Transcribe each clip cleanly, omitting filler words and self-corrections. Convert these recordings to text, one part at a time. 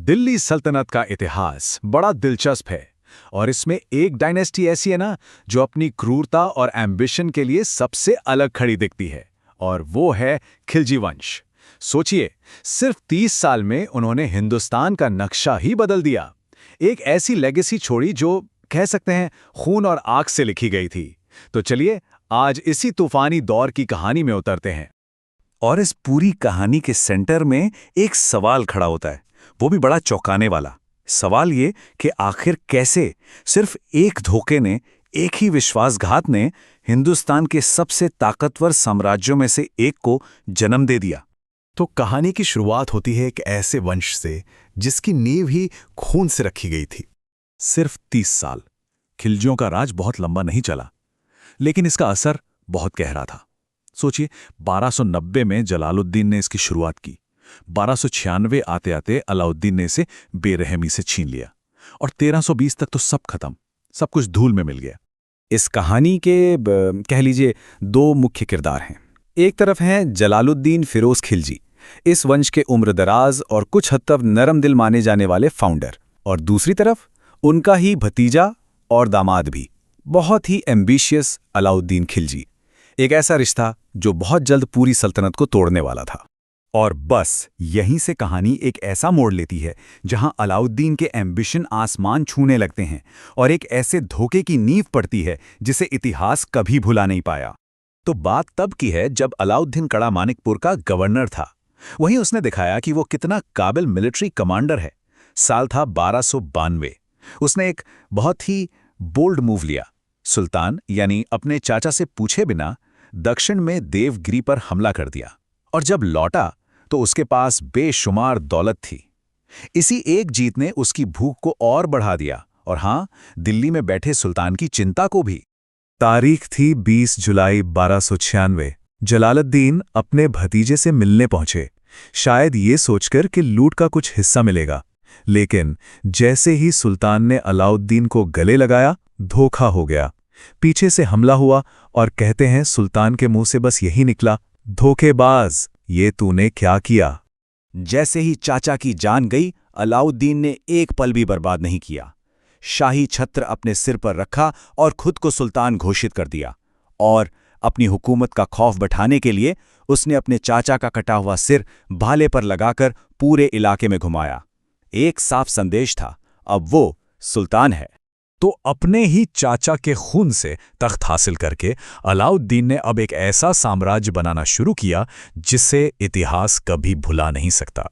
दिल्ली सल्तनत का इतिहास बड़ा दिलचस्प है और इसमें एक डायनेस्टी ऐसी है ना जो अपनी क्रूरता और एम्बिशन के लिए सबसे अलग खड़ी दिखती है और वो है खिलजी वंश। सोचिए, सिर्फ 30 साल में उन्होंने हिंदुस्तान का नक्शा ही बदल दिया। एक ऐसी लेगेसी छोड़ी जो कह सकते हैं खून और आग से लिखी गई थी। तो चलिए आज इसी तूफानी दौर की कहानी में उतरते हैं। और इस पूरी कहानी के सेंटर में एक सवाल खड़ा होता है, वो भी बड़ा चौंकाने वाला। सवाल ये कि आखिर कैसे सिर्फ एक धोखे ने, एक ही विश्वासघात ने हिंदुस्तान के सबसे ताकतवर साम्राज्यों में से एक को जन्म दे दिया। तो कहानी की शुरुआत होती है एक ऐसे वंश से जिसकी नींव ही खून से रखी गई थी। सिर्फ 30 साल। खिलजियों का राज बहुत लंबा नहीं चला, लेकिन इसका असर बहुत गहरा था। सोचिए, 1290 में जलालुद्दीन ने इसकी शुरुआत की। 1296 आते आते अलाउद्दीन ने इसे बेरहमी से छीन लिया और 1320 तक तो सब खत्म, सब कुछ धूल में मिल गया। इस कहानी के कह लीजिए 2 मुख्य किरदार हैं। एक तरफ हैं जलालुद्दीन फिरोज खिलजी, इस वंश के उम्रदराज और कुछ हद तक नरम दिल माने जाने वाले फाउंडर, और दूसरी तरफ उनका ही भतीजा और दामाद भी, बहुत ही एम्बिशियस अलाउद्दीन खिलजी। एक ऐसा रिश्ता जो बहुत जल्द पूरी सल्तनत को तोड़ने वाला था। और बस यहीं से कहानी एक ऐसा मोड़ लेती है जहां अलाउद्दीन के एम्बिशन आसमान छूने लगते हैं और एक ऐसे धोखे की नींव पड़ती है जिसे इतिहास कभी भुला नहीं पाया। तो बात तब की है जब अलाउद्दीन कड़ा मानिकपुर का गवर्नर था। वहीं उसने दिखाया कि वो कितना काबिल मिलिट्री कमांडर है। साल था 1292। उसने एक बहुत ही बोल्ड मूव लिया। सुल्तान यानी अपने चाचा से पूछे बिना दक्षिण में देवगिरी पर हमला कर दिया, और जब लौटा तो उसके पास बेशुमार दौलत थी। इसी एक जीत ने उसकी भूख को और बढ़ा दिया, और हां, दिल्ली में बैठे सुल्तान की चिंता को भी। तारीख थी 20 जुलाई 1296। जलालुद्दीन अपने भतीजे से मिलने पहुंचे, शायद ये सोचकर कि लूट का कुछ हिस्सा मिलेगा। लेकिन जैसे ही सुल्तान ने अलाउद्दीन को गले लगाया, धोखा हो गया। पीछे से हमला हुआ और कहते हैं सुल्तान के मुंह से बस यही निकला, धोखेबाज, ये तूने क्या किया। जैसे ही चाचा की जान गई, अलाउद्दीन ने एक पल भी बर्बाद नहीं किया। शाही छत्र अपने सिर पर रखा और खुद को सुल्तान घोषित कर दिया, और अपनी हुकूमत का खौफ बैठाने के लिए उसने अपने चाचा का कटा हुआ सिर भाले पर लगाकर पूरे इलाके में घुमाया। एक साफ संदेश था, अब वो सुल्तान है। तो अपने ही चाचा के खून से तख्त हासिल करके अलाउद्दीन ने अब एक ऐसा साम्राज्य बनाना शुरू किया जिसे इतिहास कभी भुला नहीं सकता।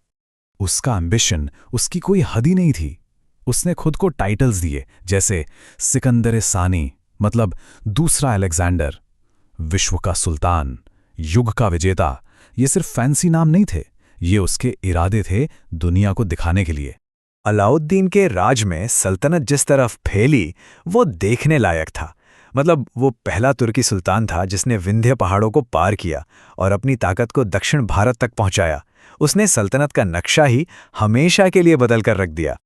उसका एम्बिशन, उसकी कोई हद ही नहीं थी। उसने खुद को टाइटल्स दिए, जैसे सिकंदर सानी मतलब दूसरा अलेक्जेंडर, विश्व का सुल्तान, युग का विजेता। ये सिर्फ फैंसी नाम नहीं थे, ये उसके इरादे थे दुनिया को दिखाने के लिए। अलाउद्दीन के राज में सल्तनत जिस तरफ फैली वो देखने लायक था। मतलब वो पहला तुर्की सुल्तान था जिसने विंध्य पहाड़ों को पार किया और अपनी ताकत को दक्षिण भारत तक पहुंचाया। उसने सल्तनत का नक्शा ही हमेशा के लिए बदल कर रख दिया।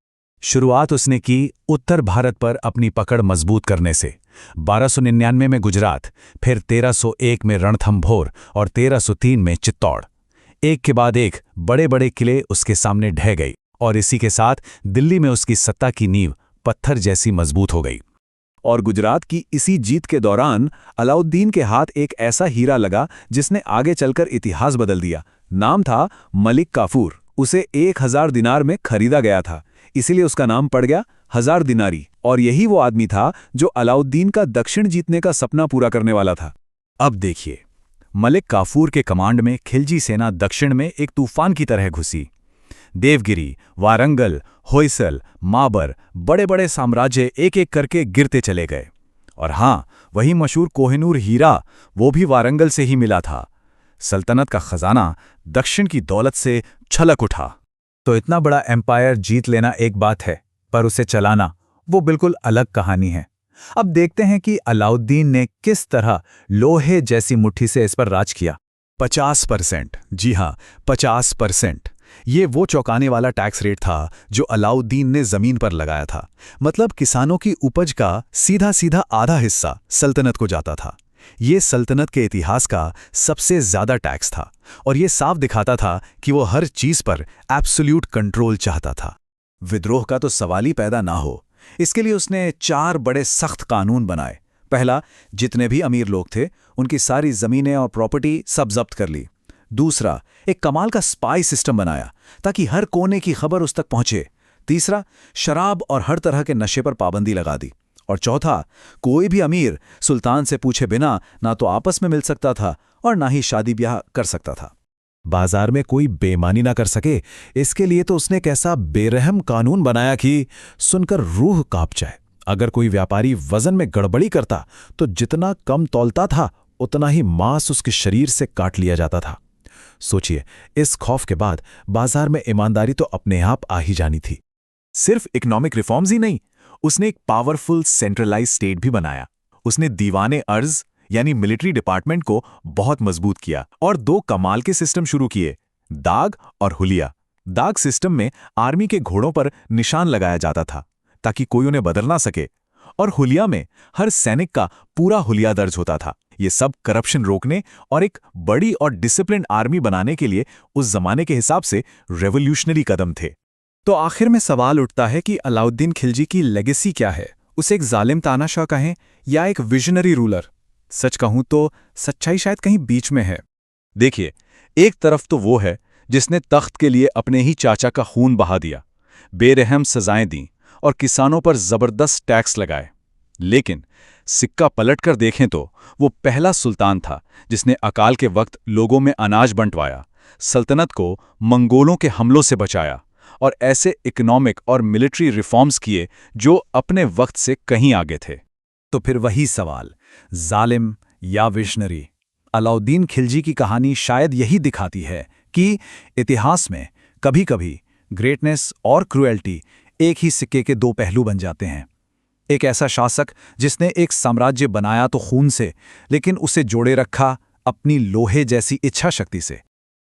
शुरुआत उसने की उत्तर भारत पर अपनी पकड़ मजबूत करने से। 1299 में गुजरात, फिर 1301 में रणथंभोर और 1303 में चित्तौड़। एक के बाद एक बड़े बड़े किले उसके सामने ढह गई, और इसी के साथ दिल्ली में उसकी सत्ता की नींव पत्थर जैसी मजबूत हो गई। और गुजरात की इसी जीत के दौरान अलाउद्दीन के हाथ एक ऐसा हीरा लगा जिसने आगे चलकर इतिहास बदल दिया। नाम था मलिक काफूर। उसे 1000 दिनार में खरीदा गया था, इसीलिए उसका नाम पड़ गया 1000 दिनारी। और यही वो आदमी था जो अलाउद्दीन का दक्षिण जीतने का सपना पूरा करने वाला था। अब देखिए, मलिक काफूर के कमांड में खिलजी सेना दक्षिण में एक तूफान की तरह घुसी। देवगिरी, वारंगल, होयसल, माबर, बड़े बड़े साम्राज्य एक एक करके गिरते चले गए। और हां, वही मशहूर कोहिनूर हीरा, वो भी वारंगल से ही मिला था। सल्तनत का खजाना दक्षिण की दौलत से छलक उठा। तो इतना बड़ा एम्पायर जीत लेना एक बात है, पर उसे चलाना वो बिल्कुल अलग कहानी है। अब देखते हैं कि अलाउद्दीन ने किस तरह लोहे जैसी मुट्ठी से इस पर राज किया। 50%, जी हां, 50%। ये वो चौंकाने वाला टैक्स रेट था जो अलाउद्दीन ने जमीन पर लगाया था। मतलब किसानों की उपज का सीधा सीधा आधा हिस्सा सल्तनत को जाता था। ये सल्तनत के इतिहास का सबसे ज्यादा टैक्स था और ये साफ दिखाता था कि वो हर चीज पर एब्सोल्यूट कंट्रोल चाहता था। विद्रोह का तो सवाल ही पैदा ना हो, इसके लिए उसने 4 बड़े सख्त कानून बनाए। पहला, जितने भी अमीर लोग थे उनकी सारी जमीनें और प्रॉपर्टी सब जब्त कर ली। दूसरा, एक कमाल का स्पाई सिस्टम बनाया ताकि हर कोने की खबर उस तक पहुंचे। तीसरा, शराब और हर तरह के नशे पर पाबंदी लगा दी। और चौथा, कोई भी अमीर सुल्तान से पूछे बिना ना तो आपस में मिल सकता था और ना ही शादी ब्याह कर सकता था। बाजार में कोई बेईमानी ना कर सके, इसके लिए तो उसने एक ऐसा बेरहम कानून बनाया कि सुनकर रूह कांप जाए। अगर कोई व्यापारी वजन में गड़बड़ी करता तो जितना कम तौलता था उतना ही मांस उसके शरीर से काट लिया जाता था। सोचिए, इस खौफ के बाद बाजार में ईमानदारी तो अपने आप आ ही जानी थी। सिर्फ इकोनॉमिक रिफॉर्म्स ही नहीं, उसने एक पावरफुल सेंट्रलाइज स्टेट भी बनाया। उसने दीवाने अर्ज यानी मिलिट्री डिपार्टमेंट को बहुत मजबूत किया और 2 कमाल के सिस्टम शुरू किए, दाग और हुलिया। दाग सिस्टम में आर्मी के घोड़ों पर निशान लगाया जाता था ताकि कोई उन्हें बदल ना सके, और हुलिया में हर सैनिक का पूरा हुलिया दर्ज होता था। ये सब करप्शन रोकने और एक बड़ी और डिसिप्लिन्ड आर्मी बनाने के लिए उस जमाने के हिसाब से रेवोल्यूशनरी कदम थे। तो आखिर में सवाल उठता है कि अलाउद्दीन खिलजी की लेगेसी क्या है? उसे एक जालिम तानाशाह कहें या एक विजनरी रूलर? सच कहूं तो सच्चाई शायद कहीं बीच में है। देखिए, एक तरफ तो वो है जिसने तख्त के लिए अपने ही चाचा का खून बहा दिया, बेरहम सजाएं दी और किसानों पर जबरदस्त टैक्स लगाए। लेकिन सिक्का पलटकर देखें तो वो पहला सुल्तान था जिसने अकाल के वक्त लोगों में अनाज बंटवाया, सल्तनत को मंगोलों के हमलों से बचाया और ऐसे इकोनॉमिक और मिलिट्री रिफॉर्म्स किए जो अपने वक्त से कहीं आगे थे। तो फिर वही सवाल, जालिम या विजनरी? अलाउद्दीन खिलजी की कहानी शायद यही दिखाती है कि इतिहास में कभी-कभी ग्रेटनेस और क्रुएल्टी एक ही सिक्के के 2 पहलू बन जाते हैं। एक ऐसा शासक जिसने एक साम्राज्य बनाया तो खून से, लेकिन उसे जोड़े रखा अपनी लोहे जैसी इच्छा शक्ति से।